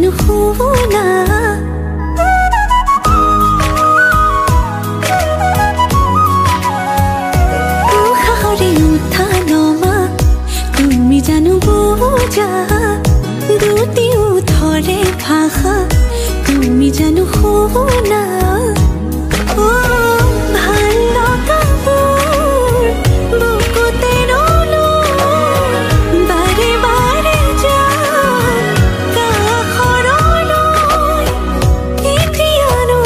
জানো শুনা উশাহৰে উঠা নমা তুমি জানো বুজা দুটি উঠৰে ভাষা তুমি জানো শুনা ভাল লগাবোৰ বুকুতে ৰলো বাৰে বাৰে যা কাষৰলৈ এতিয়ানো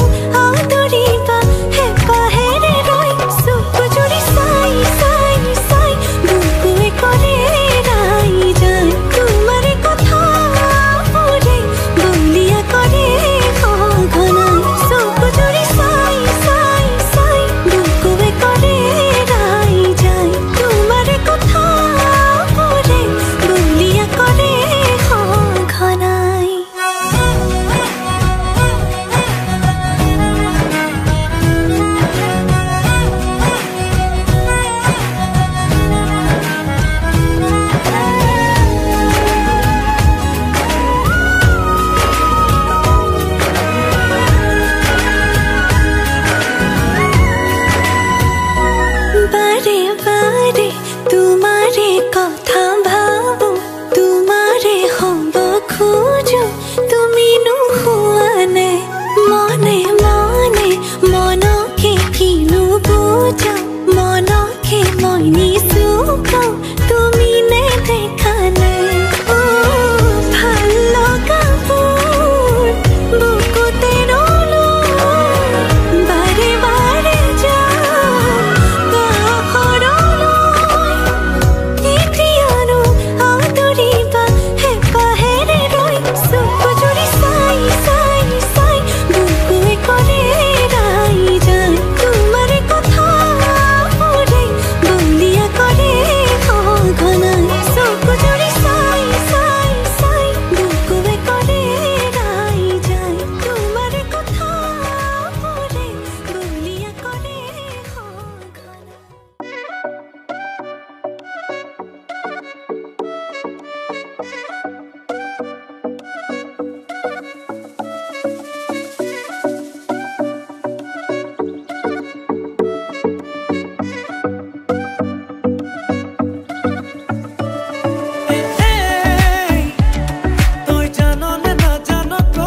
আদৰিবা হেঁপাহেৰে ৰৈ চকু জুৰি চাই চাই চাই বুকুৱে কৰে ৰাই যায় তোমাৰে কথাবোৰে বলিয়া কৰে সঘনাই চকু জুৰি চাই চাই চাই বুকুৱে কৰে ৰাই যায় তোমাৰে কথাবোৰে বলিয়া কৰে সঘনাই বাৰে বাৰে তোমাৰে কথা ভাবো তোমাৰে হ'ব খোজো তুমি নোহোৱা নে মনে মনে মনকে কিনো বুজা মনকে মই নিচুকাও তুমি নেদেখা নে ভাল লগাবোৰ বুকুতে ৰলো বাৰে বাৰে যা এতিয়ানো আদৰিবা হেঁপাহেৰে ৰৈ চকু জুৰি চাই চাই চাই বুকুৱে কৰে ৰাই যায় তোমাৰে কথাবোৰে বলিয়া কৰে সঘনাই চকু জুৰি চাই চাই চাই বুকুৱে কৰে ৰাই যায় তোমাৰে কথাবোৰে বলিয়া কৰে সঘনাই তই জানো নে নাজানো ক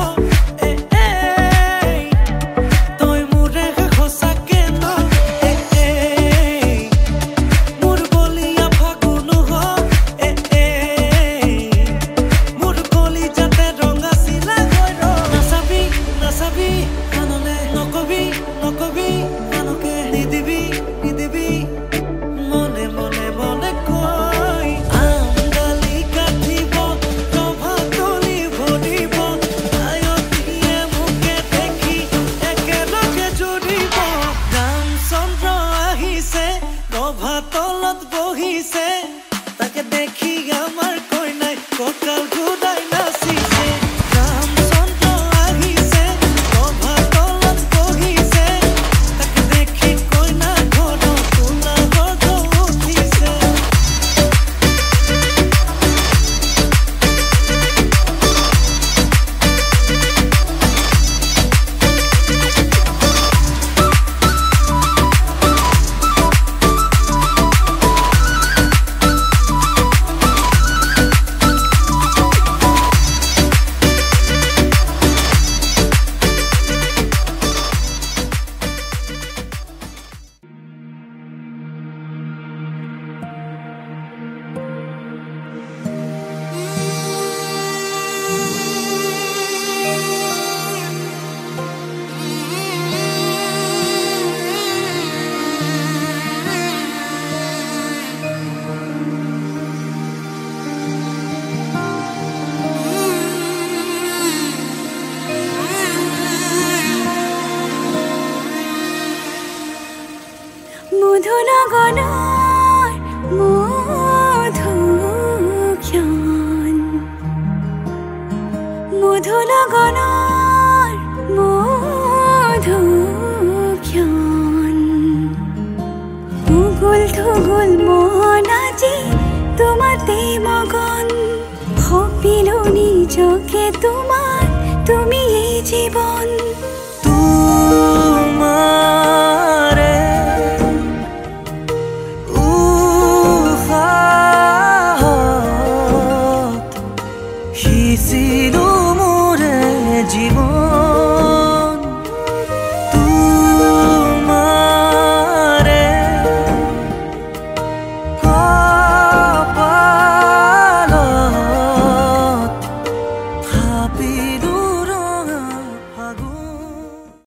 তই মোৰে সঁচাকে ন মোৰ বলিয়া ফাগুন মোৰ কলি যাতে ৰঙা চিলা হৈ নাচাবি নাচাবি কাণলে নকবি নকবি কাণকে নিদিবি নিদিবি মনে মনে মনে কৈ আঙালি কাটিব প্ৰভাতলি ভৰিব আয়তিয়ে মোকে দেখি একেলগে জুৰিব ৰামচন্দ্ৰ আহিছে প্ৰভাতলত বহিছে তাকে দেখি আমাৰ কইনাই কঁকাল ঘূৰাই নাচিছে ৰামচন্দ্ৰ আহিছে প্ৰভাতলত বহিছে তাকে দেখি কইনা ঘৰত কোলাহল উঠিছে মধু লগনৰ মধুক্ষণ মধু লগনৰ মধুক্ষণ উগুল থুগুল মন আজি তোমাতে মগন ভাবিলো নিজকে তোমাৰ জীবন তোমাৰ